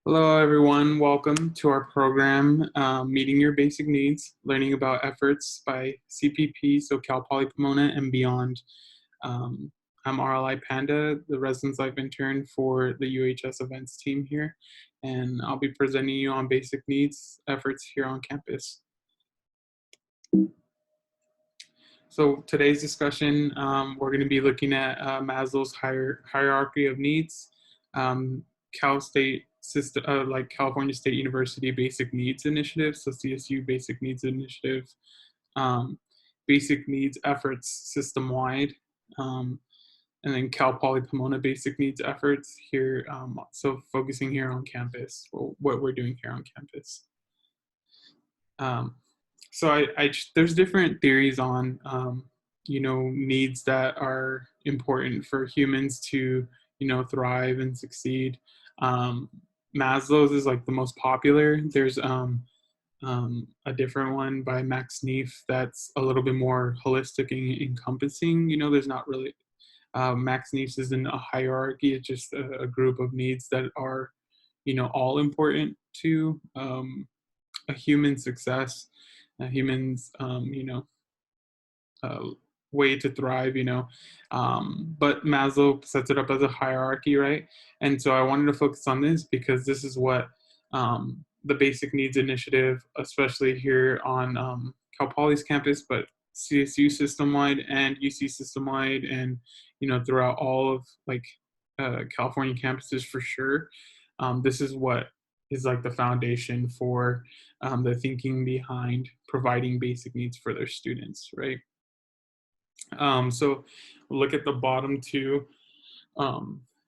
Hello, everyone. Welcome to our program, Meeting Your Basic Needs, Learning About Efforts by CPP, so Cal Poly Pomona and beyond. I'm RLI Panda, the Residence Life Intern for the UHS events team here, and I'll be presenting you on basic needs efforts here on campus. So today's discussion, we're going to be looking at Maslow's hierarchy of needs, Cal State system, like California State University Basic Needs Initiative, so CSU Basic Needs Initiative, Basic Needs Efforts system-wide, and then Cal Poly Pomona Basic Needs Efforts here, so focusing here on campus, what we're doing here on campus. So there's different theories on, needs that are important for humans to, thrive and succeed. Maslow's is like the most popular. There's a different one by Max Neef that's a little bit more holistic and encompassing. There's not really, Max Neef's isn't a hierarchy. It's just a group of needs that are, all important to a human success, a human's, way to thrive, but Maslow sets it up as a hierarchy, right? And so I wanted to focus on this because this is what the Basic Needs Initiative, especially here on Cal Poly's campus, but CSU system-wide and UC system-wide, and throughout all of California campuses for sure. This is what is like the foundation for the thinking behind providing basic needs for their students, right? So look at the bottom two,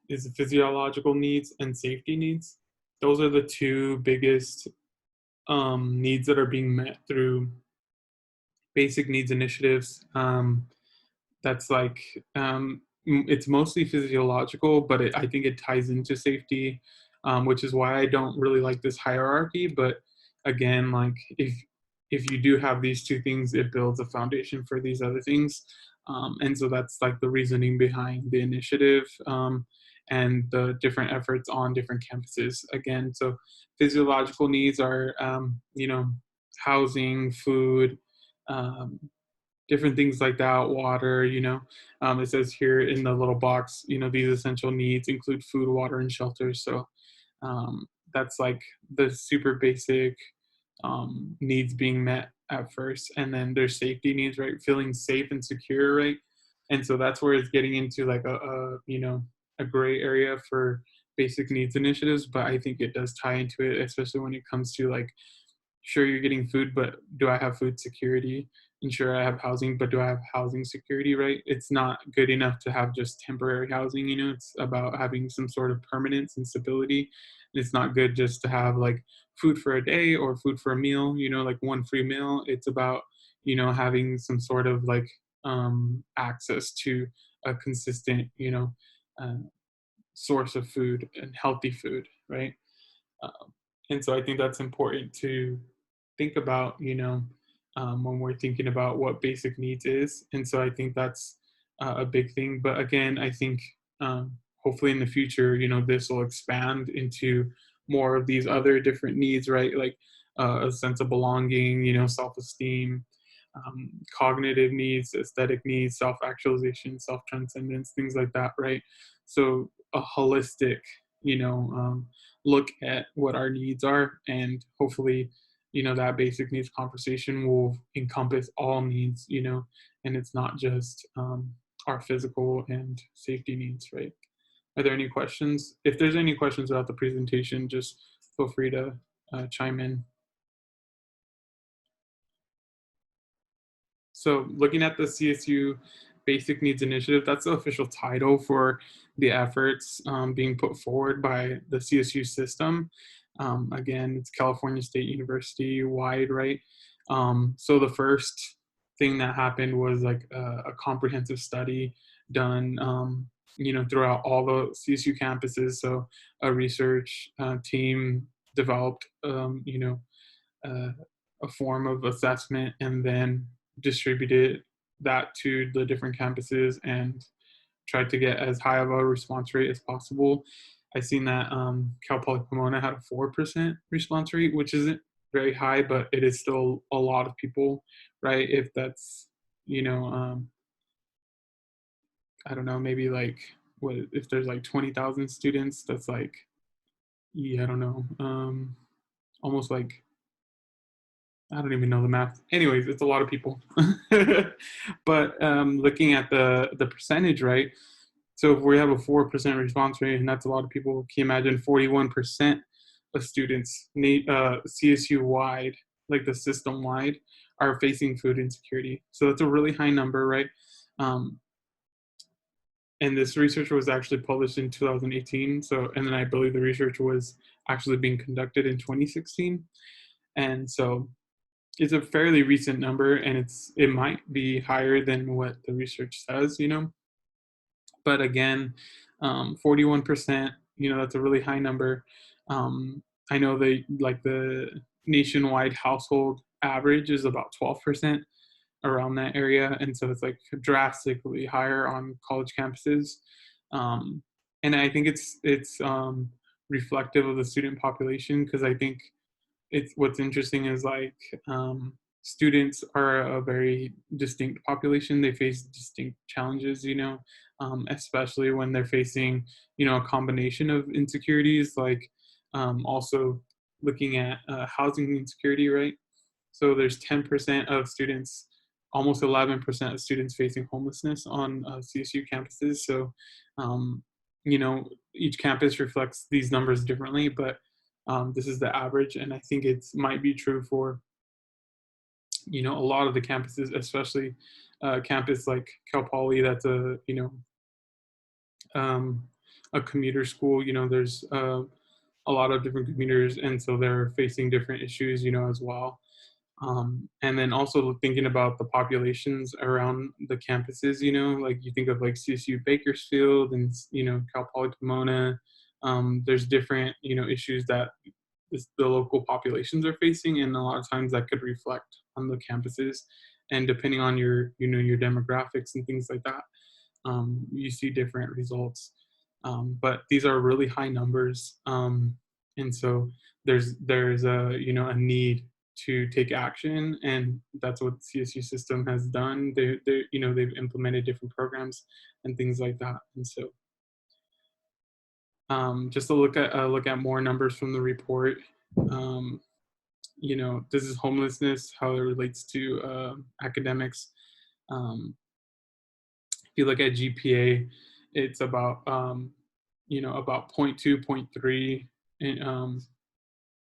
is the physiological needs and safety needs. Those are the two biggest needs that are being met through basic needs initiatives. That's like, it's mostly physiological, but I think it ties into safety, which is why I don't really like this hierarchy. But again, like if you do have these two things, it builds a foundation for these other things. And so that's like the reasoning behind the initiative and the different efforts on different campuses. Again, so physiological needs are, housing, food, different things like that, water, it says here in the little box, these essential needs include food, water, and shelter. So that's like the super basic needs being met at first. And then there's safety needs, right? Feeling safe and secure, right? And so that's where it's getting into like a gray area for basic needs initiatives, but I think it does tie into it, especially when it comes to like, sure, you're getting food, but do I have food security? And sure, I have housing, but do I have housing security, right? It's not good enough to have just temporary housing, it's about having some sort of permanence and stability. And it's not good just to have like food for a day or food for a meal, like one free meal. It's about, having some sort of like access to a consistent, source of food and healthy food, right? And so I think that's important to think about, when we're thinking about what basic needs is. And so I think that's a big thing. But again, I think hopefully in the future, this will expand into more of these other different needs, right? Like a sense of belonging, self-esteem, cognitive needs, aesthetic needs, self-actualization, self-transcendence, things like that, right? So a holistic, look at what our needs are, and hopefully, that basic needs conversation will encompass all needs, and it's not just our physical and safety needs, right? Are there any questions? If there's any questions about the presentation, just feel free to chime in. So looking at the CSU Basic Needs Initiative, that's the official title for the efforts being put forward by the CSU system. Again, it's California State University wide, right? So the first thing that happened was like a comprehensive study done, throughout all the CSU campuses. So a research team developed, a form of assessment and then distributed that to the different campuses and tried to get as high of a response rate as possible. I seen that Cal Poly Pomona had a 4% response rate, which isn't very high, but it is still a lot of people, right? If that's, you know, I don't know, maybe like what if there's like 20,000 students, that's like, yeah, I don't know, almost like, I don't even know the math. Anyways, it's a lot of people. But looking at the percentage, right? So if we have a 4% response rate, and that's a lot of people, can you imagine 41% of students CSU wide, like the system wide, are facing food insecurity. So that's a really high number, right? Um, and this research was actually published in 2018. So, and then I believe the research was actually being conducted in 2016. And so it's a fairly recent number, and it might be higher than what the research says, but again, 41%, that's a really high number. I know the nationwide household average is about 12%, around that area, and so it's like drastically higher on college campuses. Um, and I think it's reflective of the student population, because I think it's what's interesting is like students are a very distinct population. They face distinct challenges, especially when they're facing, a combination of insecurities, like also looking at housing insecurity, right? So there's 10% of students, almost 11% of students facing homelessness on CSU campuses. So, um, you know, each campus reflects these numbers differently, but this is the average, and I think it might be true for a lot of the campuses, especially campus like Cal Poly. That's um, a commuter school. There's a lot of different commuters, and so they're facing different issues, as well. And then also thinking about the populations around the campuses, like you think of like CSU Bakersfield and Cal Poly Pomona. There's different issues that the local populations are facing, and a lot of times that could reflect on the campuses. And depending on your demographics and things like that, you see different results. But these are really high numbers, and so there's a need to take action, and that's what CSU system has done. They've implemented different programs and things like that, and so just to look at more numbers from the report. Um, this is homelessness, how it relates to academics. Um, if you look at GPA, it's about 0.2, 0.3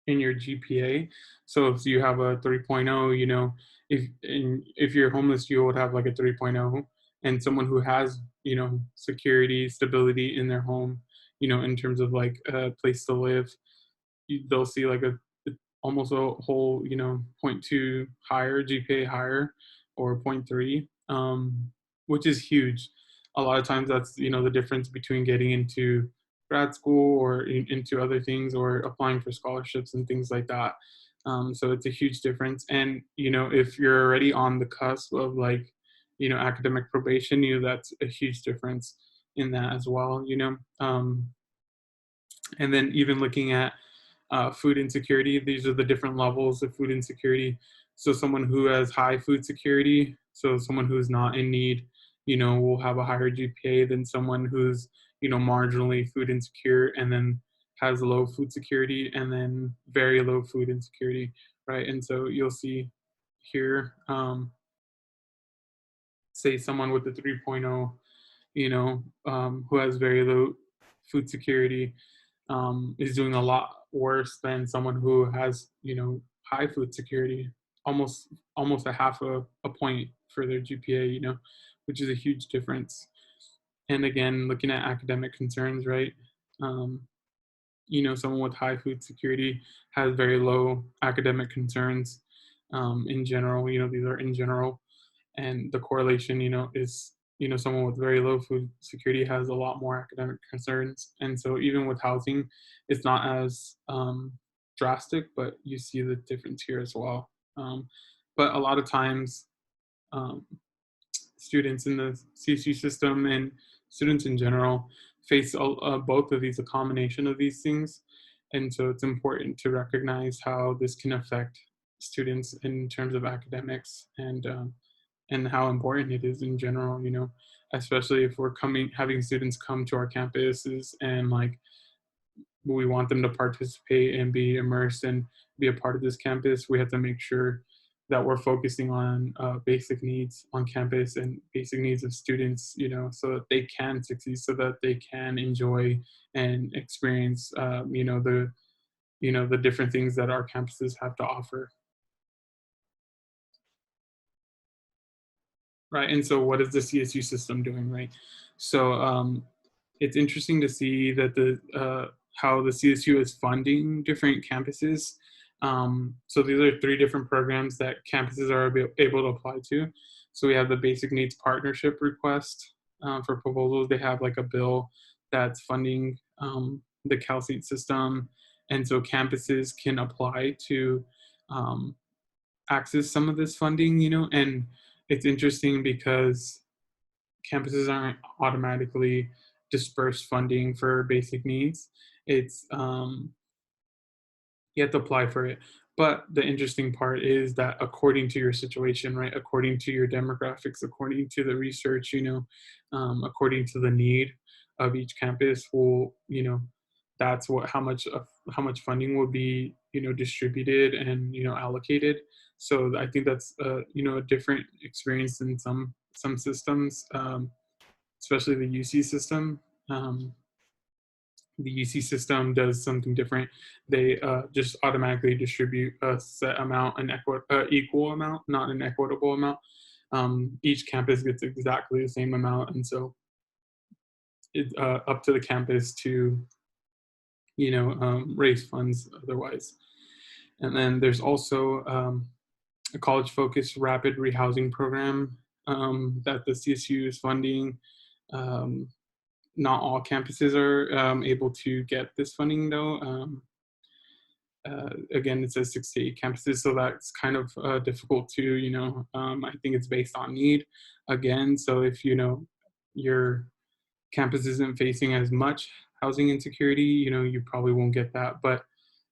in your GPA. So if you have a 3.0, if you're homeless, you would have like a 3.0, and someone who has, security, stability in their home, in terms of like a place to live, they'll see like almost a whole, zero point 0.2 higher, GPA higher, or zero point 0.3, which is huge. A lot of times that's, the difference between getting into grad school or into other things, or applying for scholarships and things like that. So it's a huge difference. And, if you're already on the cusp of like, academic probation, that's a huge difference in that as well, and then even looking at food insecurity, these are the different levels of food insecurity. So someone who has high food security, so someone who's not in need, will have a higher GPA than someone who's, marginally food insecure and then has low food security, and then very low food insecurity, right? And so you'll see here, say someone with a 3.0, who has very low food security, is doing a lot worse than someone who has, high food security, almost a half a point for their GPA, which is a huge difference. And again, looking at academic concerns, right? Um, someone with high food security has very low academic concerns in general. These are in general, and the correlation, is someone with very low food security has a lot more academic concerns. And so even with housing, it's not as drastic, but you see the difference here as well. But a lot of times, um, students in the CSU system and students in general face both of these, a combination of these things. And so it's important to recognize how this can affect students in terms of academics, and how important it is in general, especially if we're having students come to our campuses and like we want them to participate and be immersed and be a part of this campus. We have to make sure that we're focusing on basic needs on campus and basic needs of students, so that they can succeed, so that they can enjoy and experience, the different things that our campuses have to offer. Right. And so what is the CSU system doing, right? So it's interesting to see that how the CSU is funding different campuses. So these are 3 different programs that campuses are able to apply to. So we have the Basic Needs Partnership request for proposals. They have like a bill that's funding the CalSeat system. And so campuses can apply to um, access some of this funding, and it's interesting because campuses aren't automatically disperse funding for basic needs. It's you have to apply for it. But the interesting part is that according to your situation, right, according to your demographics, according to the research, according to the need of each campus, will that's how much funding will be distributed and allocated. So I think that's a different experience in some systems, especially the UC system. Um, the UC system does something different. They just automatically distribute a set amount, an equal amount, not an equitable amount. Each campus gets exactly the same amount, and so it's up to the campus to raise funds otherwise. And then there's also a college-focused rapid rehousing program that the CSU is funding. Um, Not all campuses are able to get this funding, though. Again, it says 6 to 8 campuses, so that's kind of difficult to, I think it's based on need again. So if, your campus isn't facing as much housing insecurity, you probably won't get that. But,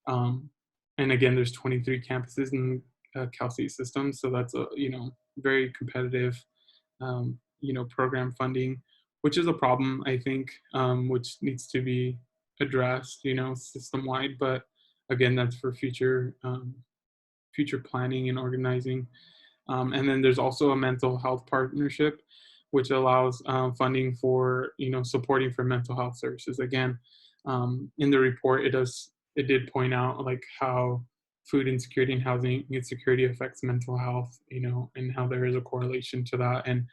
and again, there's 23 campuses in CalState system, so that's a, very competitive program funding, which is a problem, I think, which needs to be addressed, system wide. But again, that's for future planning and organizing. And then there's also a mental health partnership, which allows funding for supporting for mental health services. Again, in the report, it did point out like how food insecurity and housing insecurity affects mental health, and how there is a correlation to that. And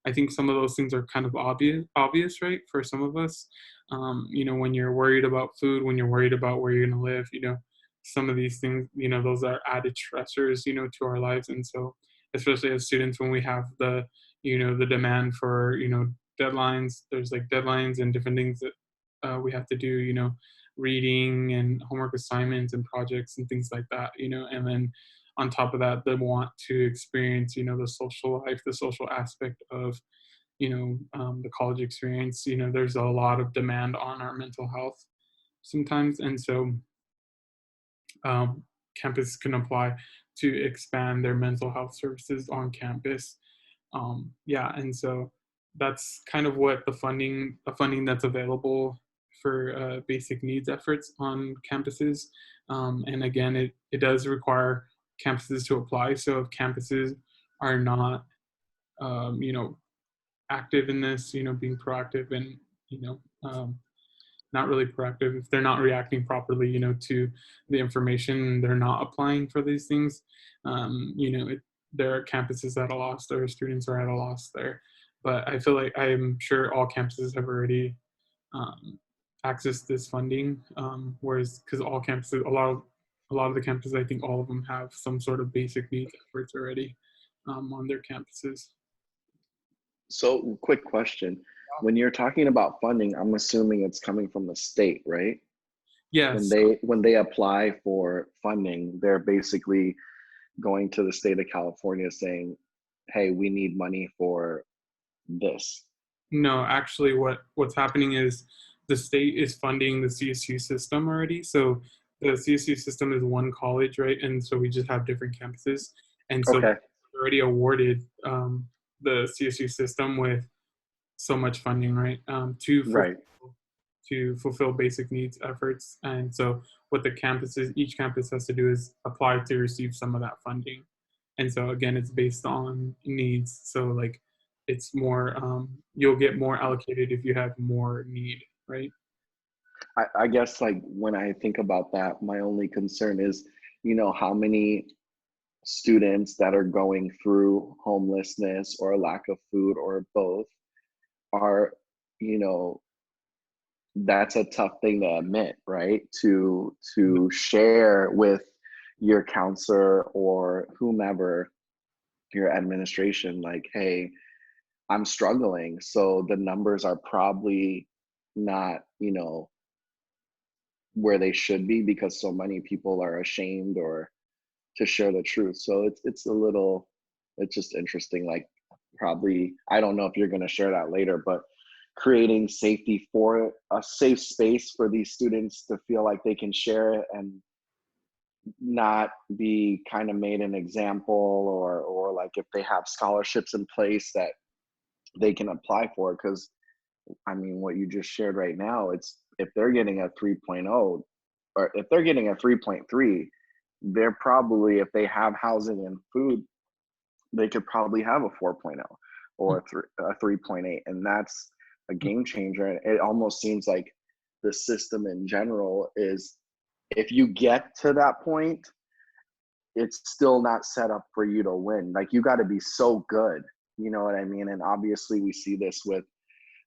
I think some of those things are kind of obvious, right, for some of us. When you're worried about food, when you're worried about where you're going to live, some of these things, those are added stressors, to our lives. And so, especially as students, when we have the demand for, deadlines, there's like deadlines and different things that we have to do, reading and homework assignments and projects and things like that, and then on top of that, they want to experience, the social life, the social aspect of, the college experience. There's a lot of demand on our mental health sometimes. And so campus can apply to expand their mental health services on campus. Yeah, and so that's kind of what the funding that's available for basic needs efforts on campuses. And again, it does require campuses to apply. So if campuses are not, active in this, being proactive and, not really proactive, if they're not reacting properly, to the information, they're not applying for these things, there are campuses at a loss, there are students are at a loss there. But I feel like I'm sure all campuses have already accessed this funding, whereas because all campuses, a lot of the campuses, I think all of them have some sort of basic needs efforts already on their campuses. So, quick question. When you're talking about funding, I'm assuming it's coming from the state, right? Yes. When they apply for funding, they're basically going to the state of California saying, "Hey, we need money for this." No, actually, what's happening is the state is funding the CSU system already. So the CSU system is one college, right? And so we just have different campuses. And so Okay. already awarded the CSU system with so much funding, right? Right. To fulfill basic needs efforts. And so what the campuses, each campus has to do is apply to receive some of that funding. And so again, it's based on needs. So like it's more, you'll get more allocated if you have more need, right? I guess like when I think about that, my only concern is, how many students that are going through homelessness or lack of food or both are, you know, that's a tough thing to admit, right? To share with your counselor or whomever, your administration, like, hey, I'm struggling. So the numbers are probably not, where they should be because so many people are ashamed or to share the truth. So it's just interesting. Like, probably, I don't know if you're going to share that later, but creating safety for a safe space for these students to feel like they can share it and not be kind of made an example, or like if they have scholarships in place that they can apply for. Because I mean, what you just shared right now, it's if they're getting a 3.0 or if they're getting a 3.3, they're probably, if they have housing and food, they could probably have a 4.0 or a 3.8. And that's a game changer. And it almost seems like the system in general is, if you get to that point, it's still not set up for you to win. Like, you got to be so good. You know what I mean? And obviously we see this with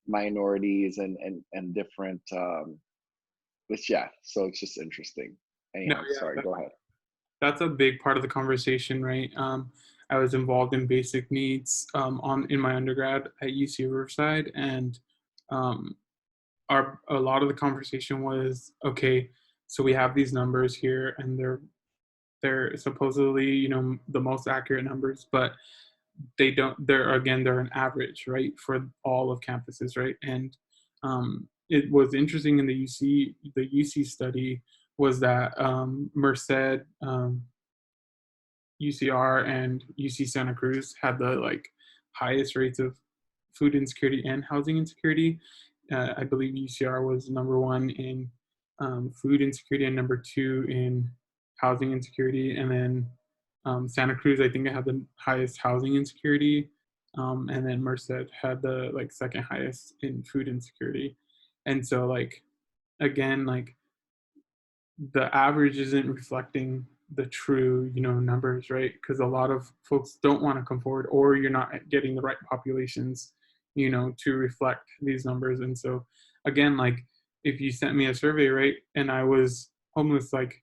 minorities and different but yeah, so it's just interesting. No, Anyhow, yeah, sorry, go ahead. that's a big part of the conversation, right? I was involved in basic needs on in my undergrad at UC Riverside, and um, a lot of the conversation was, okay, so we have these numbers here, and they're supposedly, the most accurate numbers, but they're an average, right, for all of campuses, right? And it was interesting in the UC study was that Merced, UCR, and UC Santa Cruz had the like highest rates of food insecurity and housing insecurity. I believe UCR was number one in food insecurity and number two in housing insecurity, and then Santa Cruz, I think, it had the highest housing insecurity, and then Merced had the like second highest in food insecurity. And so like again, like the average isn't reflecting the true, numbers, right? Because a lot of folks don't want to come forward, or you're not getting the right populations, to reflect these numbers. And so again, like if you sent me a survey, right, and I was homeless, like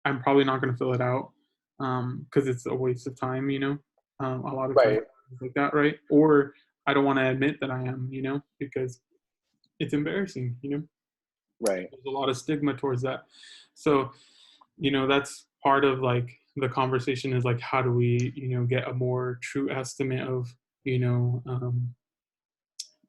I'm probably not going to fill it out because it's a waste of time, a lot of times Right, like that, right? Or I don't want to admit that I am, because it's embarrassing, right. there's a lot of stigma towards that. So that's part of like the conversation is like, how do we get a more true estimate of you know um,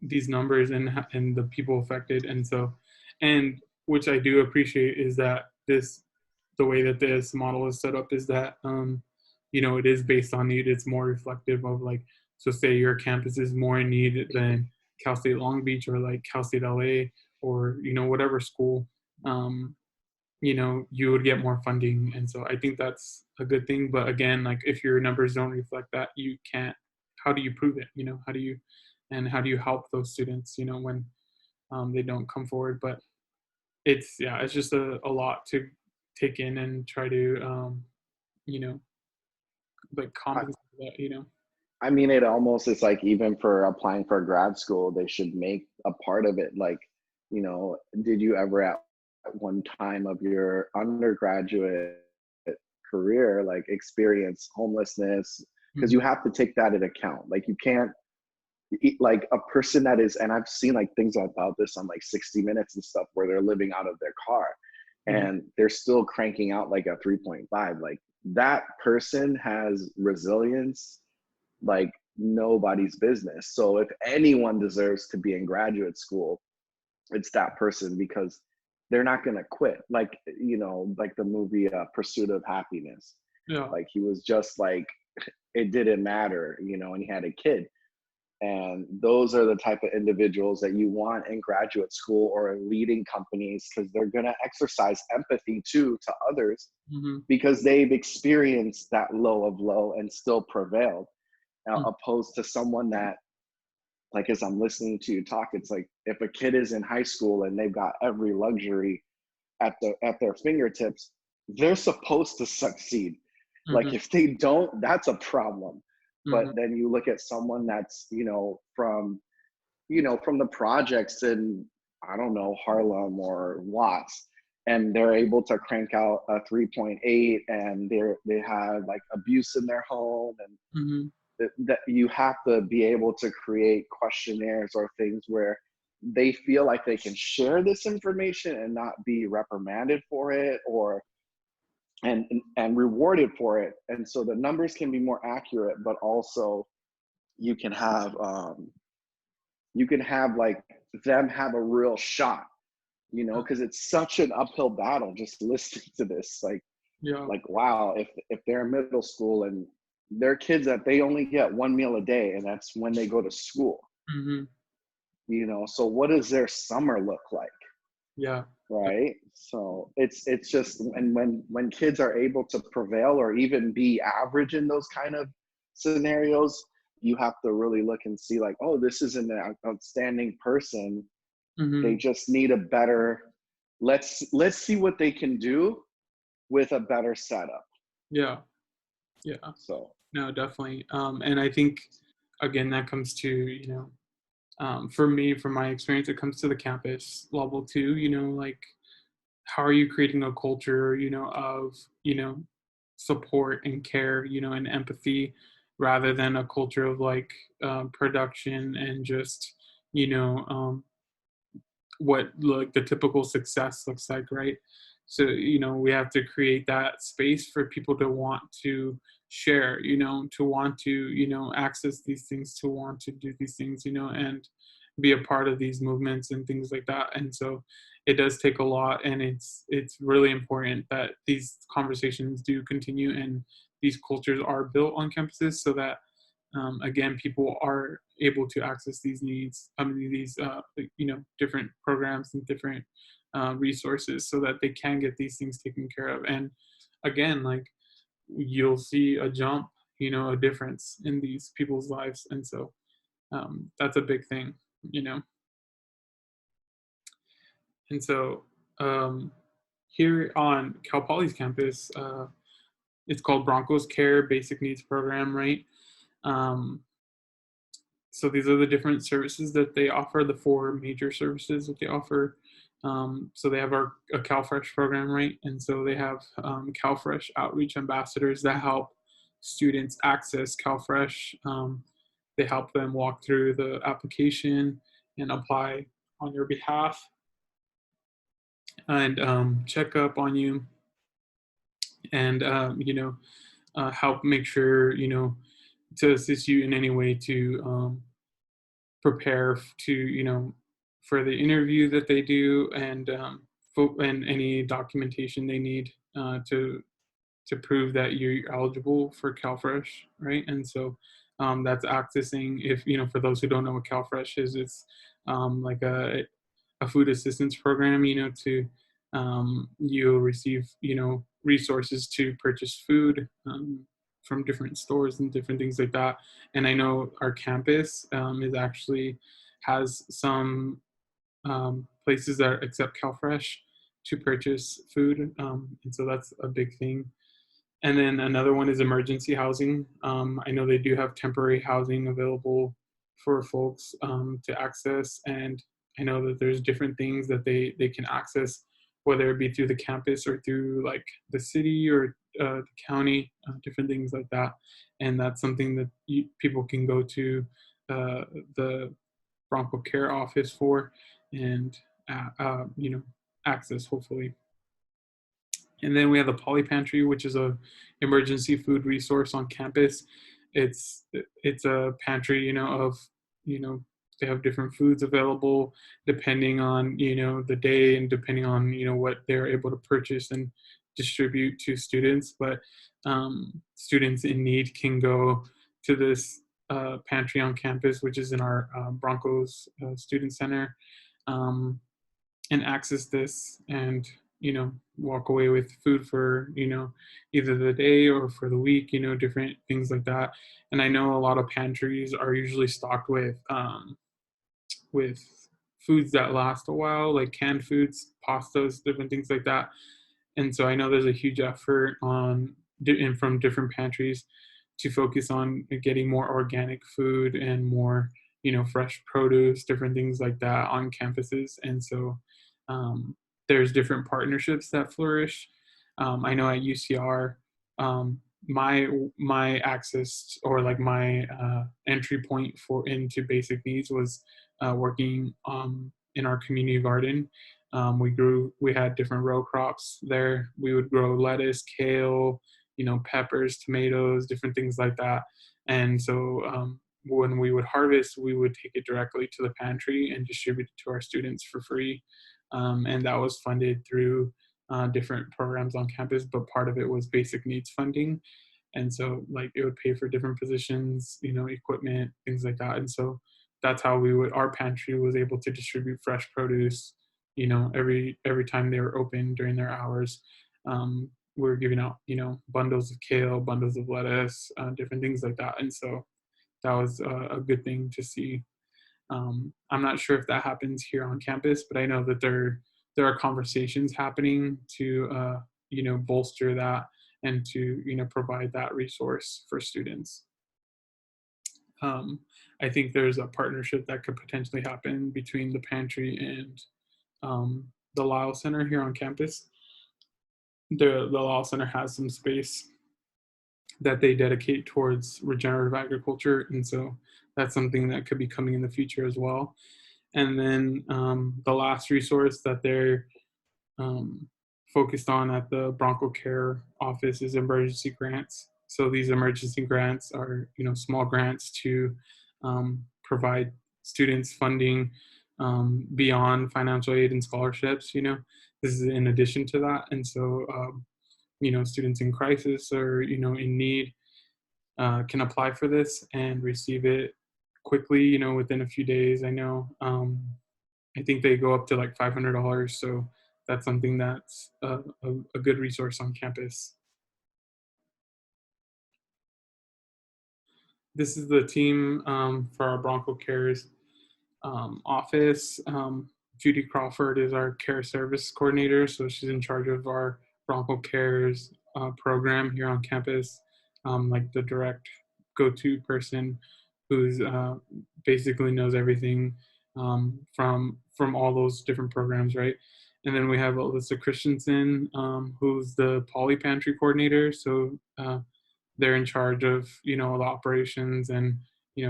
these numbers and the people affected. And so, and which I do appreciate is that the way that this model is set up is that it is based on need. It's more reflective of like, so say your campus is more in need than Cal State Long Beach or like Cal State LA or whatever school. um, you would get more funding. And so I think that's a good thing. But again, like if your numbers don't reflect that, you can't, how do you prove it? How do you help those students, when they don't come forward? But it's just a lot to take in and try to, you know, like I, compensate for that. I mean, it almost is like, even for applying for grad school, they should make a part of it like, did you ever at one time of your undergraduate career like experience homelessness? Because Mhm. you have to take that into account. Like, you can't like a person that is, and I've seen like things about this on like 60 Minutes and stuff, where they're living out of their car Mhm. and they're still cranking out like a 3.5. Like, that person has resilience like nobody's business. So if anyone deserves to be in graduate school, it's that person, because they're not going to quit. Like, like the movie Pursuit of Happiness. Yeah. Like, he was just like, it didn't matter, and he had a kid. And those are the type of individuals that you want in graduate school or in leading companies, because they're going to exercise empathy too to others, Mhm. because they've experienced that low of low and still prevailed. Now, Mm. opposed to someone that, like, as I'm listening to you talk, it's like, if a kid is in high school and they've got every luxury at their fingertips, they're supposed to succeed. Like, Mhm. if they don't, that's a problem. But Mhm. then you look at someone that's, from the projects in, I don't know, Harlem or Watts, and they're able to crank out a 3.8, and they have like abuse in their home, and Mhm. that you have to be able to create questionnaires or things where they feel like they can share this information and not be reprimanded for it, or and rewarded for it. And so the numbers can be more accurate, but also you can have like them have a real shot, because it's such an uphill battle just listening to this. Yeah. Like, wow, if they're in middle school and they're kids that they only get one meal a day, and that's when they go to school, Mhm. so what does their summer look like? Yeah. Right. So it's just, and when kids are able to prevail or even be average in those kind of scenarios, you have to really look and see, like, oh, this is an outstanding person. They Mhm. just need a better, let's see what they can do with a better setup. Yeah. Yeah. So No, definitely. And I think again that comes to, for me, from my experience, it comes to the campus level too, like how are you creating a culture, of, support and care, and empathy rather than a culture of like production and just, you know, what like the typical success looks like, right? So, we have to create that space for people to want to share, to want to, access these things, to want to do these things, and be a part of these movements and things like that. And so it does take a lot, and it's really important that these conversations do continue and these cultures are built on campuses so that again, people are able to access these needs, these different programs and different resources, so that they can get these things taken care of. And again, like you'll see a jump, a difference in these people's lives, and so that's a big thing, you know. And so um, here on Cal Poly's campus, it's called Broncos Care Basic Needs Program, right? Um, so these are the different services that they offer, the four major services that they offer. So they have a CalFresh program, right? And so they have CalFresh outreach ambassadors that help students access CalFresh. They help them walk through the application and apply on your behalf and check up on you and, help make sure, to assist you in any way to prepare to for the interview that they do and and any documentation they need to prove that you're eligible for CalFresh, right? And so that's accessing, if for those who don't know what CalFresh is, it's like a food assistance program, to you'll receive, resources to purchase food from different stores and different things like that. And I know our campus is actually has some places that accept CalFresh to purchase food. And so that's a big thing. And then another one is emergency housing. I know they do have temporary housing available for folks to access, and I know that there's different things that they can access, whether it be through the campus or through like the city or the county, different things like that. And that's something that people can go to the Bronco Care office for, and access hopefully. And then we have the Poly Pantry, which is a emergency food resource on campus. It's it's a pantry, of you know they have different foods available depending on, the day, and depending on, what they're able to purchase and distribute to students. But students in need can go to this pantry on campus, which is in our Broncos Student Center, um, and access this, and walk away with food for either the day or for the week, different things like that. And I know a lot of pantries are usually stocked with foods that last a while, like canned foods, pastas, different things like that. And so I know there's a huge effort and from different pantries to focus on getting more organic food and more, fresh produce, different things like that on campuses. And so there's different partnerships that flourish. I know at UCR, um, my access, or like my entry point for into basic needs was working in our community garden. We had different row crops there. We would grow lettuce, kale, peppers, tomatoes, different things like that. And so when we would harvest, we would take it directly to the pantry and distribute it to our students for free. And that was funded through different programs on campus, but part of it was basic needs funding. And so like it would pay for different positions, equipment, things like that. And so that's how our pantry was able to distribute fresh produce, every time they were open during their hours. We were giving out, bundles of kale, bundles of lettuce, different things like that. And so that was a good thing to see. I'm not sure if that happens here on campus, but I know that there are conversations happening to bolster that and to provide that resource for students. Um, I think there's a partnership that could potentially happen between the pantry and the Lyle Center here on campus. The Lyle Center has some space that they dedicate towards regenerative agriculture, and so that's something that could be coming in the future as well. And then the last resource that they're um, focused on at the Bronco Care office is emergency grants. So these emergency grants are, small grants to provide students funding beyond financial aid and scholarships. This is in addition to that. And so, students in crisis or, in need can apply for this and receive it quickly, within a few days. I know I think they go up to like $500. So that's something that's a good resource on campus. This is the team for our Bronco Cares office. Judy Crawford is our care service coordinator, so she's in charge of our Bronco Cares program here on campus, like the direct go-to person who's basically knows everything from all those different programs, right? And then we have Alyssa Christensen, who's the poly pantry coordinator. So they're in charge of the operations and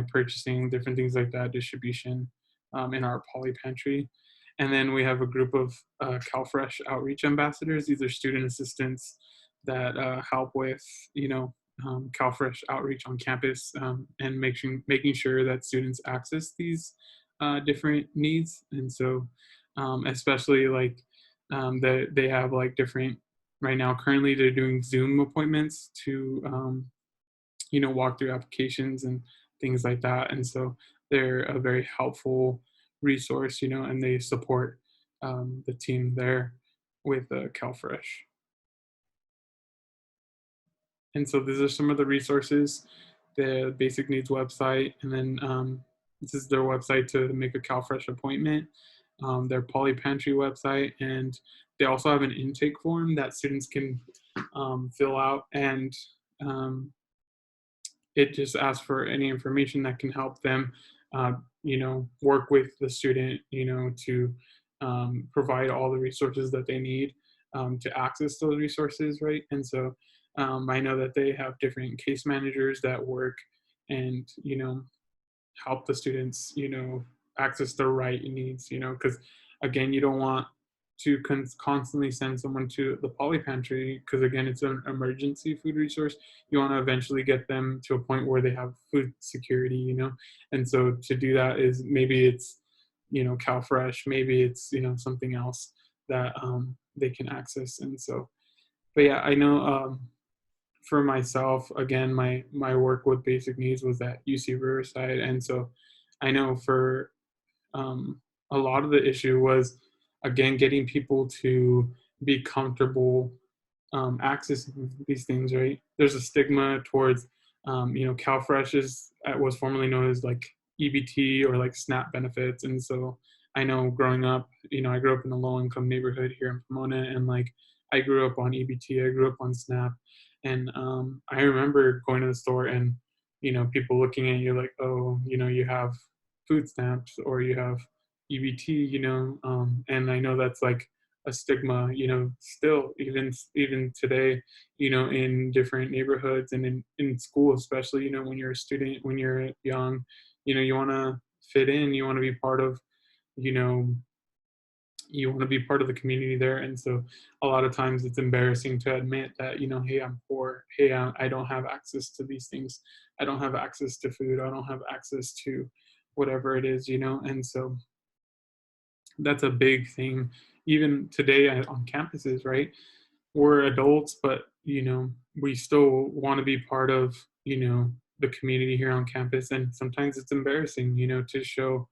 purchasing, different things like that, distribution in our poly pantry. And then we have a group of CalFresh outreach ambassadors. These are student assistants that help with CalFresh outreach on campus, and making sure that students access these different needs. And so especially like they have like different, right now currently they're doing Zoom appointments to walk through applications and things like that. And so they're a very helpful resource, and they support the team there with CalFresh. And so these are some of the resources, the Basic Needs website, and then this is their website to make a CalFresh appointment, their Poly Pantry website, and they also have an intake form that students can fill out, and it just asks for any information that can help them, work with the student, to provide all the resources that they need to access those resources, right? And so I know that they have different case managers that work and, help the students, access the right needs, because again, you don't want to constantly send someone to the poly pantry, because again, it's an emergency food resource. You want to eventually get them to a point where they have food security, and so to do that is maybe it's CalFresh, maybe it's something else that they can access. And so, but yeah, I know for myself, again, my work with basic needs was at UC Riverside, and so I know for um, a lot of the issue was, again, getting people to be comfortable accessing these things, right? There's a stigma towards, CalFresh was formerly known as like EBT or like SNAP benefits. And so I know growing up, I grew up in a low income neighborhood here in Pomona, and like I grew up on EBT, I grew up on SNAP. And I remember going to the store and, people looking at you like, oh, you have food stamps or you have EBT, and I know that's like a stigma, still even today, in different neighborhoods and in school, especially, when you're a student, when you're young, you want to fit in, you want to be part of, you know, you want to be part of the community there. And so a lot of times it's embarrassing to admit that, hey, I'm poor. Hey, I don't have access to these things. I don't have access to food. I don't have access to whatever it is, and so that's a big thing even today on campuses, right? We're adults, but we still want to be part of the community here on campus, and sometimes it's embarrassing, to show,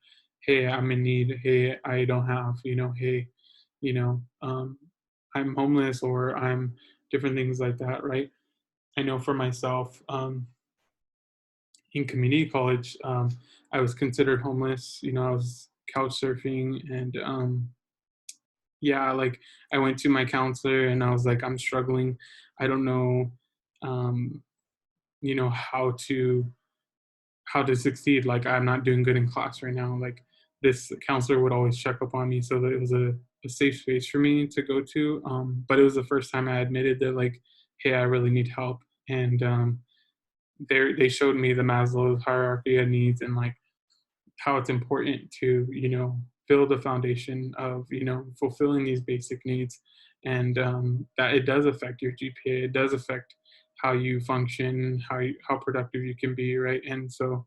hey, I'm in need, hey, I don't have, hey, you know um, I'm homeless, or I'm different things like that, right? I know for myself, in community college, I was considered homeless. I was couch surfing, and yeah, like I went to my counselor and I was like, I'm struggling. I don't know, um, how to succeed. Like, I'm not doing good in class right now. Like, this counselor would always check up on me, so that it was a safe space for me to go to. But it was the first time I admitted that, like, hey, I really need help. And they showed me the Maslow hierarchy of needs, and like how it's important to build a foundation of fulfilling these basic needs, and that it does affect your GPA, it does affect how you function, how productive you can be, right? And so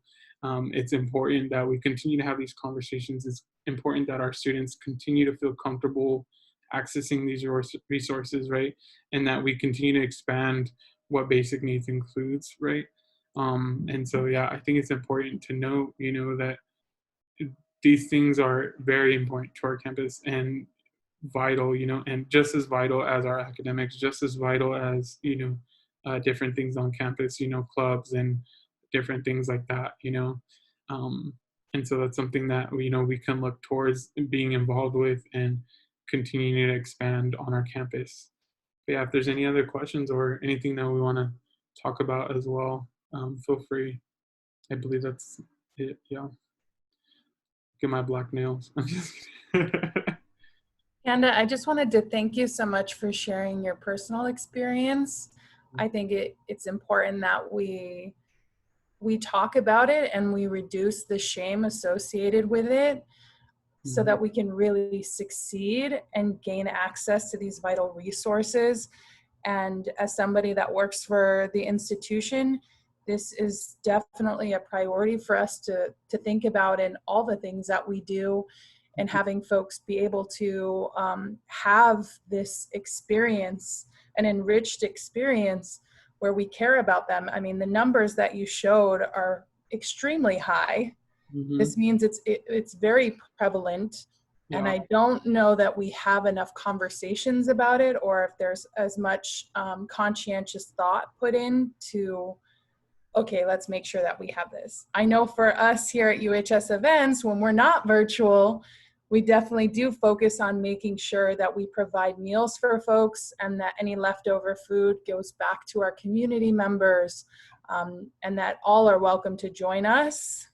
it's important that we continue to have these conversations. It's important that our students continue to feel comfortable accessing these resources, right? And that we continue to expand what basic needs includes, right? And so, yeah, I think it's important to note, that these things are very important to our campus and vital, and just as vital as our academics, just as vital as, different things on campus, clubs and different things like that, Um, and so that's something that, we can look towards being involved with and continuing to expand on our campus. But yeah, if there's any other questions or anything that we want to talk about as well, feel free. I believe that's it. Yeah. Get my black nails. I'm just kidding. Panda, I just wanted to thank you so much for sharing your personal experience. I think it's important that we talk about it and we reduce the shame associated with it, so that we can really succeed and gain access to these vital resources. And as somebody that works for the institution, this is definitely a priority for us to think about in all the things that we do, and having folks be able to have this experience, an enriched experience where we care about them. I mean, the numbers that you showed are extremely high. This means it's very prevalent. And Yeah. I don't know that we have enough conversations about it, or if there's as much conscientious thought put into, okay, let's make sure that we have this. I know for us here at UHS events, when we're not virtual, we definitely do focus on making sure that we provide meals for folks, and that any leftover food goes back to our community members, and that all are welcome to join us,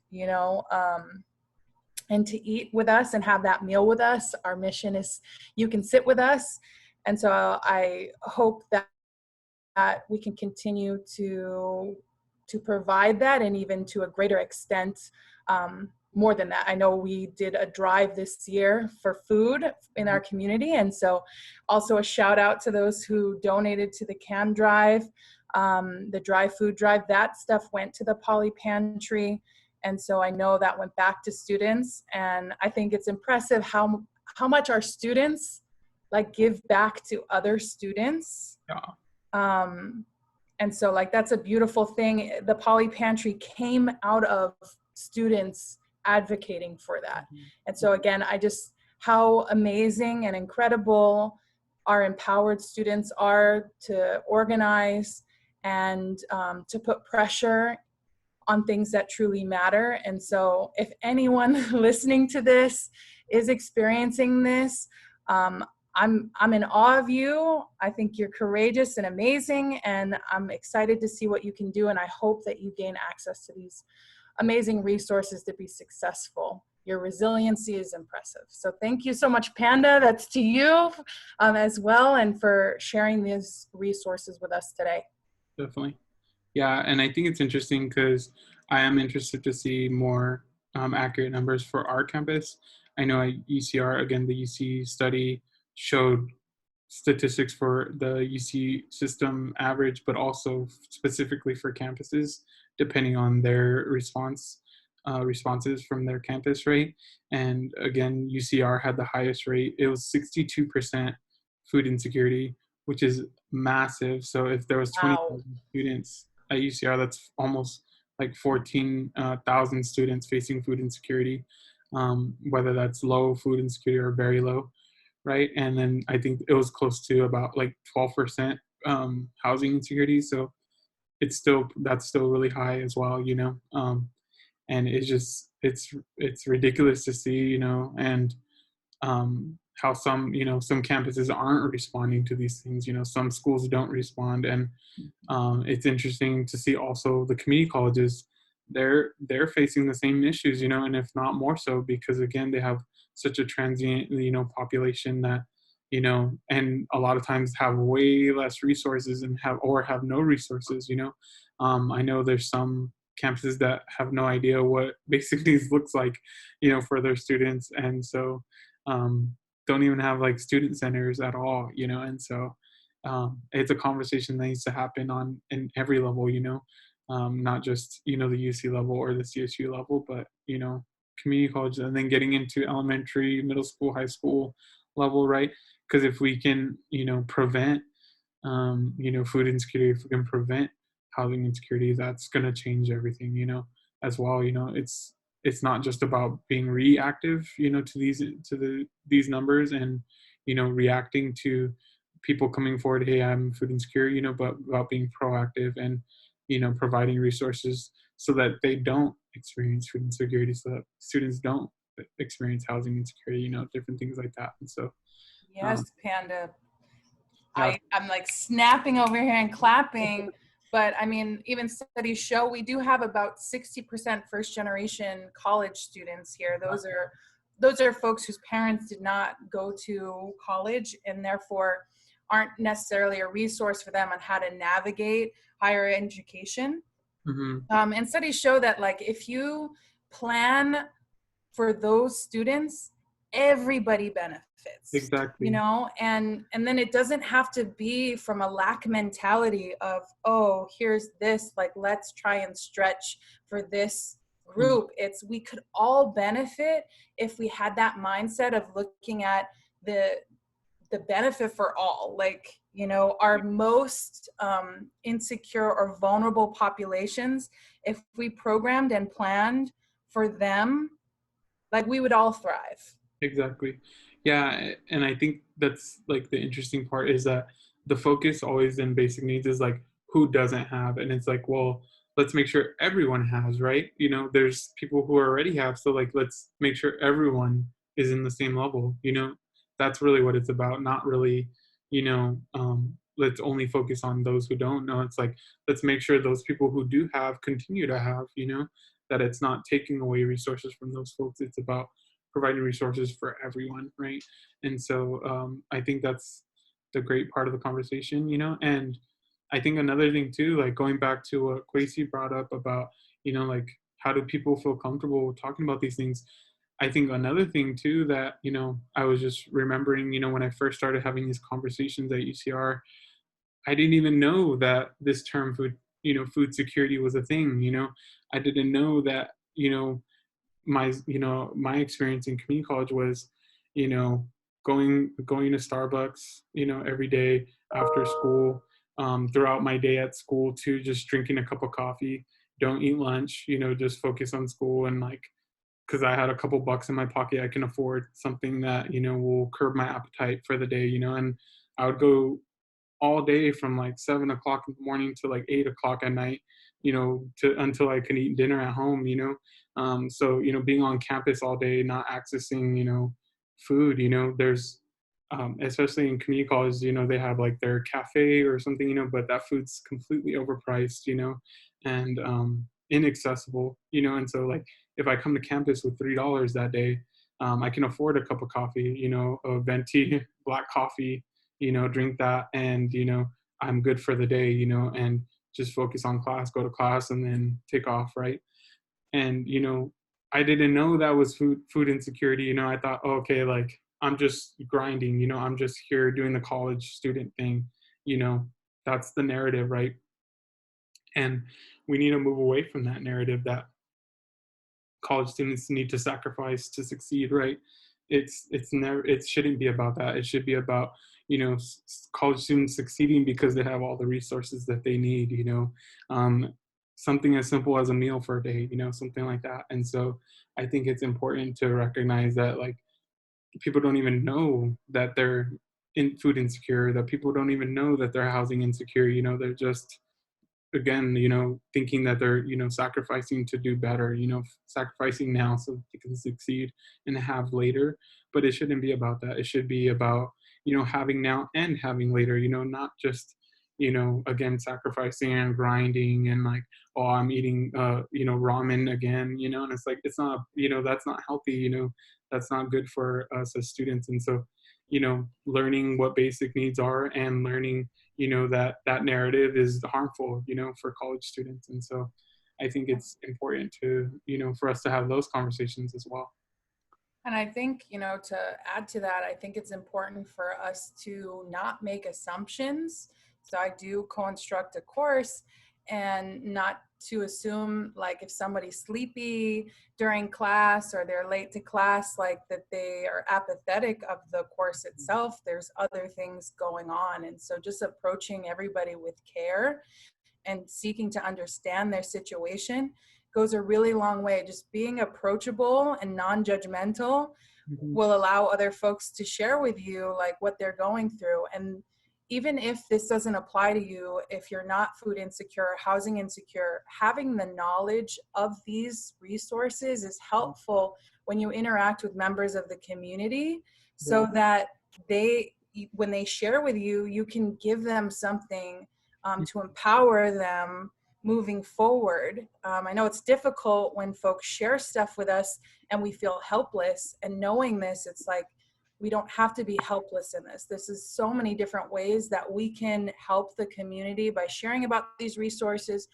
and to eat with us and have that meal with us. Our mission is you can sit with us. And so I hope that we can continue to provide that, and even to a greater extent, more than that. I know we did a drive this year for food in our community. And so also a shout out to those who donated to the CAN drive, the dry food drive. That stuff went to the Poly Pantry. And so I know that went back to students. And I think it's impressive how much our students like give back to other students. Yeah. And so like, that's a beautiful thing. The Poly Pantry came out of students advocating for that. And so again, how amazing and incredible our empowered students are to organize and to put pressure on things that truly matter. And so if anyone listening to this is experiencing this, I'm in awe of you. I think you're courageous and amazing, and I'm excited to see what you can do. And I hope that you gain access to these amazing resources to be successful. Your resiliency is impressive. So thank you so much, Panda. That's to you as well, and for sharing these resources with us today. Definitely. Yeah, and I think it's interesting because I am interested to see more accurate numbers for our campus. I know at UCR, again, the UC study showed statistics for the UC system average, but also specifically for campuses, depending on their responses from their campus rate. And again, UCR had the highest rate. It was 62% food insecurity, which is massive. So if there was 20,000 students at UCR, that's almost like 14,000 students facing food insecurity, whether that's low food insecurity or very low, right? And then I think it was close to about like 12% housing insecurity. So that's still really high as well, you know. And it's ridiculous to see, you know, and how some campuses aren't responding to these things. You know, some schools don't respond, and it's interesting to see also the community colleges. They're facing the same issues, you know, and if not more so, because again, they have such a transient, you know, population that, you know, and a lot of times have way less resources and have no resources, you know. I know there's some campuses that have no idea what basic needs looks like, you know, for their students, and so don't even have like student centers at all, you know. And so it's a conversation that needs to happen in every level, you know, not just, you know, the UC level or the CSU level, but, you know, community college, and then getting into elementary, middle school, high school level, right? Because if we can, you know, prevent, you know, food insecurity, if we can prevent housing insecurity, that's going to change everything, you know, as well. You know, it's not just about being reactive, you know, to these numbers and, you know, reacting to people coming forward, hey, I'm food insecure, you know, but about being proactive and, you know, providing resources so that they don't experience food insecurity, so that students don't experience housing insecurity, you know, different things like that. And so yes, Panda, yeah. I'm like snapping over here and clapping. But I mean, even studies show we do have about 60% first generation college students here. Those are folks whose parents did not go to college and therefore aren't necessarily a resource for them on how to navigate higher education. Mm-hmm. And studies show that like if you plan for those students, everybody benefits. Exactly. You know, and then it doesn't have to be from a lack mentality of, oh, here's this, like let's try and stretch for this group. It's we could all benefit if we had that mindset of looking at the benefit for all. Like, you know, our most insecure or vulnerable populations, if we programmed and planned for them, like we would all thrive. Exactly. Yeah, and I think that's like the interesting part is that the focus always in basic needs is like who doesn't have, and it's like, well, let's make sure everyone has, right? You know, there's people who already have, so like let's make sure everyone is in the same level, you know. That's really what it's about, not really, you know, let's only focus on those who don't know. It's like let's make sure those people who do have continue to have, you know, that it's not taking away resources from those folks. It's about providing resources for everyone, right? And so I think that's the great part of the conversation, you know. And I think another thing too, like going back to what Quasi brought up about, you know, like how do people feel comfortable talking about these things? I think another thing too that, I was just remembering, when I first started having these conversations at UCR, I didn't even know that this term food security was a thing. I didn't know that, my experience in community college was, you know, going to Starbucks, every day after school, throughout my day at school too, just drinking a cup of coffee, don't eat lunch, just focus on school, and like, because I had a couple bucks in my pocket, I can afford something that, will curb my appetite for the day, and I would go all day from like 7 o'clock in the morning to like 8 o'clock at night, to until I can eat dinner at home, so, being on campus all day, not accessing, food, there's, especially in community colleges, they have like their cafe or something, but that food's completely overpriced, and inaccessible, and so like if I come to campus with $3 that day, I can afford a cup of coffee, a venti black coffee, drink that, and I'm good for the day, and just focus on class, go to class, and then take off, right? And I didn't know that was food insecurity. I thought, oh, okay, like I'm just grinding, I'm just here doing the college student thing, you know, that's the narrative, right? And we need to move away from that narrative that college students need to sacrifice to succeed, right? It's never, it shouldn't be about that. It should be about, college students succeeding because they have all the resources that they need, something as simple as a meal for a day, something like that. And so I think it's important to recognize that, like, people don't even know that they're in food insecure, that people don't even know that they're housing insecure, they're just, again, thinking that they're, sacrificing to do better, sacrificing now so they can succeed and have later. But it shouldn't be about that. It should be about, having now and having later, not just, again, sacrificing and grinding and like, oh, I'm eating, ramen again, and it's like, it's not, that's not healthy, that's not good for us as students. And so, learning what basic needs are and learning, that narrative is harmful, for college students. And so I think it's important to, for us to have those conversations as well. And I think, to add to that, I think it's important for us to not make assumptions. So I do co-instruct a course, and not to assume, like, if somebody's sleepy during class or they're late to class, like that they are apathetic of the course itself. There's other things going on. And so just approaching everybody with care and seeking to understand their situation goes a really long way. Just being approachable and non-judgmental will allow other folks to share with you like what they're going through. And even if this doesn't apply to you, if you're not food insecure, housing insecure, having the knowledge of these resources is helpful when you interact with members of the community, so that when they share with you, you can give them something to empower them moving forward. I know it's difficult when folks share stuff with us and we feel helpless, and knowing this, it's like, we don't have to be helpless in this. This is so many different ways that we can help the community by sharing about these resources,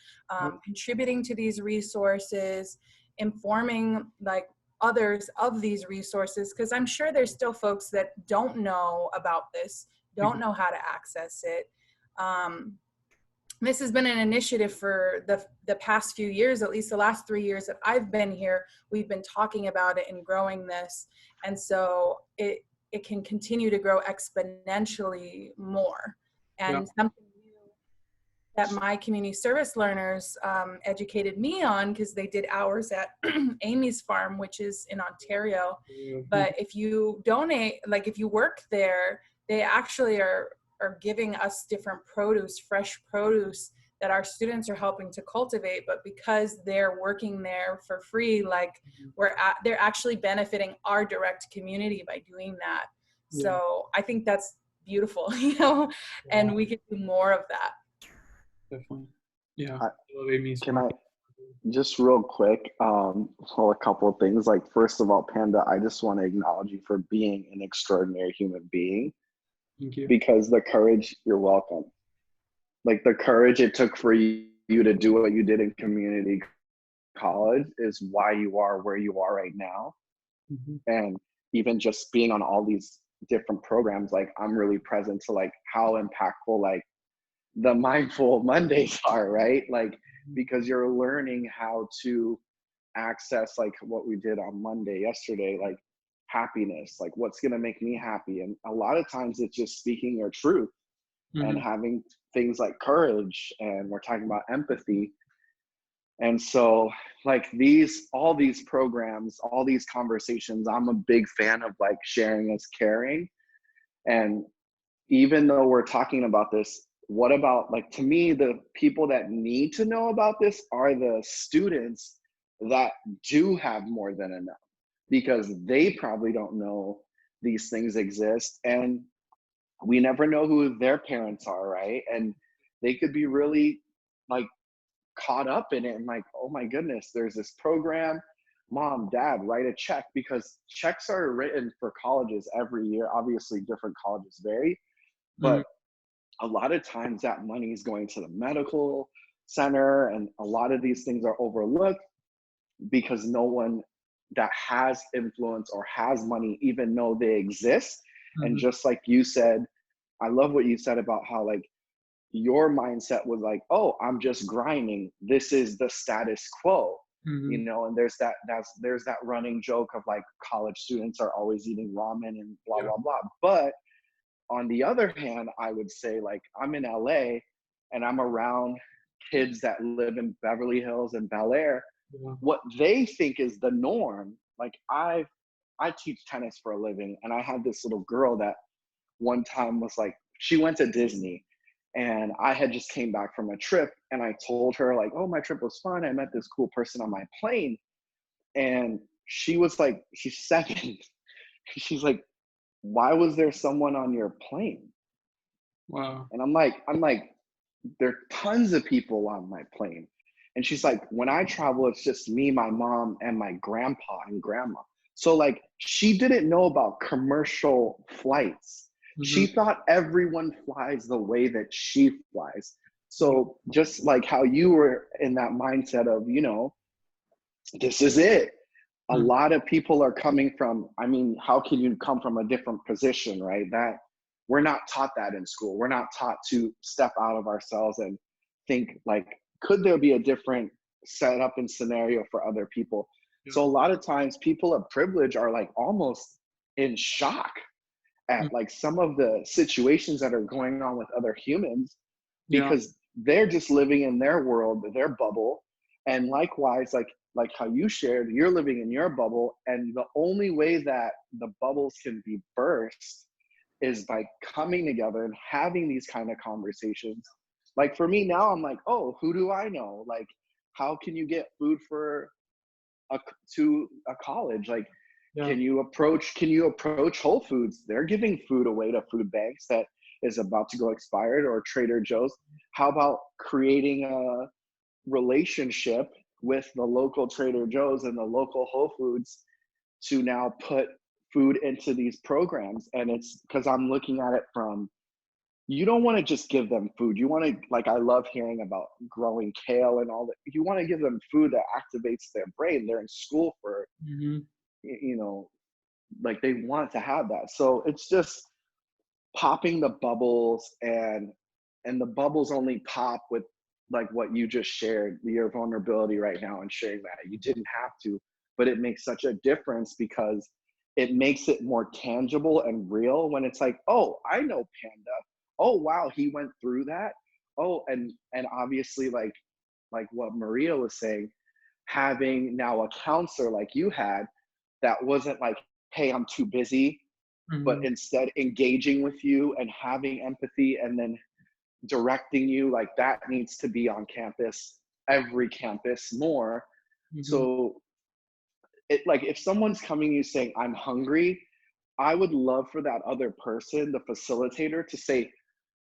contributing to these resources, informing like others of these resources, because I'm sure there's still folks that don't know about this, don't know how to access it. This has been an initiative for the past few years, at least the last 3 years that I've been here. We've been talking about it and growing this. And so it can continue to grow exponentially more. And something new that my community service learners educated me on, because they did hours at Amy's Farm, which is in Ontario. But if you donate, like if you work there, they actually are giving us different produce, fresh produce that our students are helping to cultivate. But because they're working there for free, like they're actually benefiting our direct community by doing that. So I think that's beautiful, and we could do more of that. Definitely. Yeah. Can I just real quick, well, a couple of things. Like, first of all, Panda, I just want to acknowledge you for being an extraordinary human being. Thank you. Because the courage, you're welcome. Like the courage it took for you to do what you did in community college is why you are where you are right now. Mhm. And even just being on all these different programs, like I'm really present to like how impactful like the mindful Mondays are, right? Like, because you're learning how to access like what we did on Monday yesterday, like happiness, like what's going to make me happy. And a lot of times it's just speaking your truth and Mhm. having things like courage. And we're talking about empathy. And so like all these programs, all these conversations, I'm a big fan of like sharing is caring. And even though we're talking about this, what about like, to me, the people that need to know about this are the students that do have more than enough, because they probably don't know these things exist. And we never know who their parents are, right? And they could be really like caught up in it and like, oh my goodness, there's this program. Mom, dad, write a check, because checks are written for colleges every year. Obviously, different colleges vary, Mhm. but a lot of times that money is going to the medical center, and a lot of these things are overlooked because no one that has influence or has money even know they exist. And Mhm. just like you said, I love what you said about how like your mindset was like, oh, I'm just grinding, this is the status quo, you Mhm. know. And there's that running joke of like college students are always eating ramen and blah Yeah. blah blah. But on the other hand, I would say like I'm in LA and I'm around kids that live in Beverly Hills and Bel Air. Yeah. What they think is the norm, like I teach tennis for a living, and I had this little girl that one time was like, she went to Disney, and I had just came back from a trip, and I told her like, oh, my trip was fun, I met this cool person on my plane. And she was like, she's 7. She's like, why was there someone on your plane? Wow. And I'm like, there are tons of people on my plane. And she's like, when I travel, it's just me, my mom, and my grandpa and grandma. So like, she didn't know about commercial flights. She Mhm. thought everyone flies the way that she flies. So just like how you were in that mindset of, you know, this is it. A Mhm. lot of people are coming from, I mean, how can you come from a different position, right? That we're not taught that in school. We're not taught to step out of ourselves and think like, could there be a different setup and scenario for other people? Yeah. So a lot of times people of privilege are like almost in shock Mm. at like some of the situations that are going on with other humans, Yeah. because they're just living in their world, their bubble. And likewise, like how you shared, you're living in your bubble, and the only way that the bubbles can be burst is by coming together and having these kind of conversations. Like for me now, I'm like, oh, who do I know? Like, how can you get food for a, to a college? Like, Yeah. can you approach Whole Foods? They're giving food away to food banks that is about to go expired, or Trader Joe's. How about creating a relationship with the local Trader Joe's and the local Whole Foods to now put food into these programs? And it's because I'm looking at it from, you don't want to just give them food. You want to, like, I love hearing about growing kale and all that. You want to give them food that activates their brain. They're in school for, Mhm. you know, like they want to have that. So it's just popping the bubbles, and the bubbles only pop with like what you just shared, your vulnerability right now, and sharing that you didn't have to, but it makes such a difference because it makes it more tangible and real when it's like, oh, I know Panda. Oh wow, he went through that. Oh, and obviously like what Maria was saying, having now a counselor like you had that wasn't like, hey, I'm too busy, but Mhm. instead engaging with you and having empathy and then directing you, like that needs to be on campus, every campus more. Mhm. So it, like if someone's coming to you saying I'm hungry, I would love for that other person, the facilitator, to say,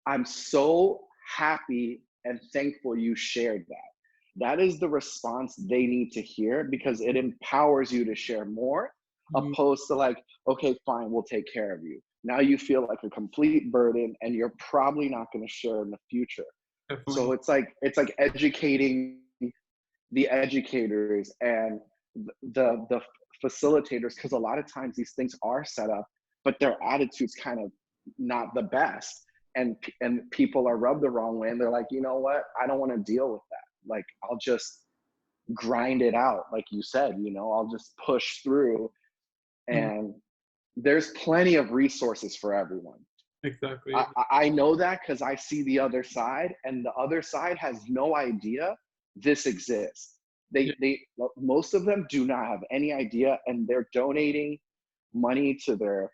I'm so happy and thankful you shared that. That is the response they need to hear, because it empowers you to share more, Mhm. opposed to like, okay, fine, we'll take care of you. Now you feel like a complete burden and you're probably not going to share in the future. So Definitely. it's like educating the educators and the facilitators, because a lot of times these things are set up, but their attitude's kind of not the best, and people are rubbed the wrong way, and they're like, you know what, I don't want to deal with that. Like, I'll just grind it out, like you said, I'll just push through. Mhm. And there's plenty of resources for everyone. Exactly. I know that because I see the other side, and the other side has no idea this exists. Yeah. They most of them do not have any idea, and they're donating money to their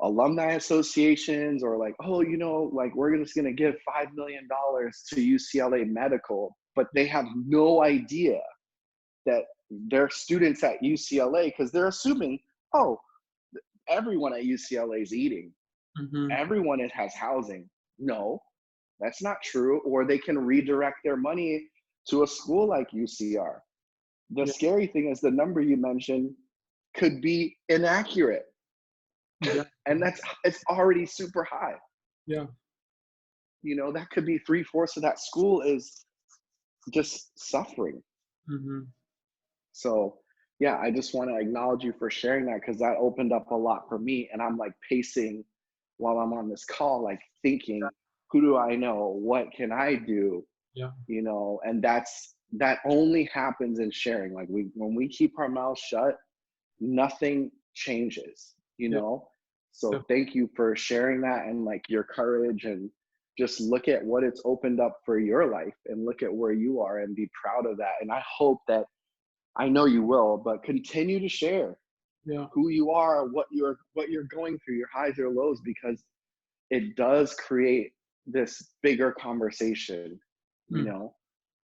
alumni associations, or like, oh, like, we're just gonna give $5 million to UCLA Medical, but they have no idea that they're students at UCLA, because they're assuming, oh, everyone at UCLA is eating. Mhm. Everyone has housing. No, that's not true. Or they can redirect their money to a school like UCR. The Yeah. scary thing is the number you mentioned could be inaccurate. Exactly. And it's already super high. Yeah. That could be 3/4 of that school is just suffering. Mhm. So yeah, I just want to acknowledge you for sharing that, because that opened up a lot for me. And I'm like pacing while I'm on this call, like thinking, who do I know? What can I do? Yeah. And that only happens in sharing. Like, when we keep our mouths shut, nothing changes, Yeah. So thank you for sharing that, and like your courage, and just look at what it's opened up for your life, and look at where you are, and be proud of that. And I hope that, I know you will, but continue to share Yeah. who you are, what you're going through, your highs, your lows, because it does create this bigger conversation, you Mm. know.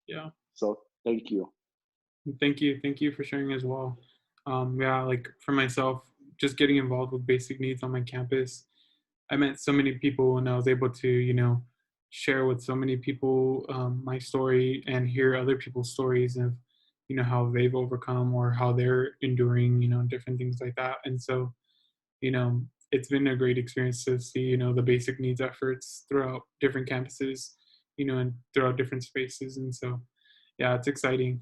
Yeah. So thank you. Thank you. Thank you for sharing as well. Yeah, like for myself, just getting involved with basic needs on my campus, I met so many people, and I was able to, share with so many people my story, and hear other people's stories of, how they've overcome or how they're enduring, different things like that. And so, it's been a great experience to see, the basic needs efforts throughout different campuses, and throughout different spaces. And so, yeah, it's exciting.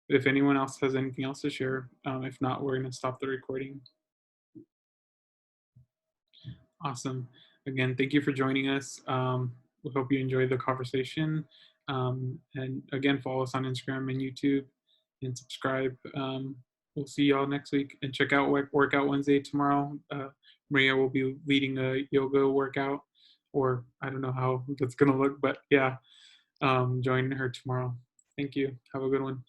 If anyone else has anything else to share, if not, we're going to stop the recording. Awesome. Again, thank you for joining us. We hope you enjoyed the conversation. And again, follow us on Instagram and YouTube, and subscribe. We'll see y'all next week. And check out Workout Wednesday tomorrow. Maria will be leading a yoga workout, or I don't know how that's going to look, but yeah, join her tomorrow. Thank you. Have a good one.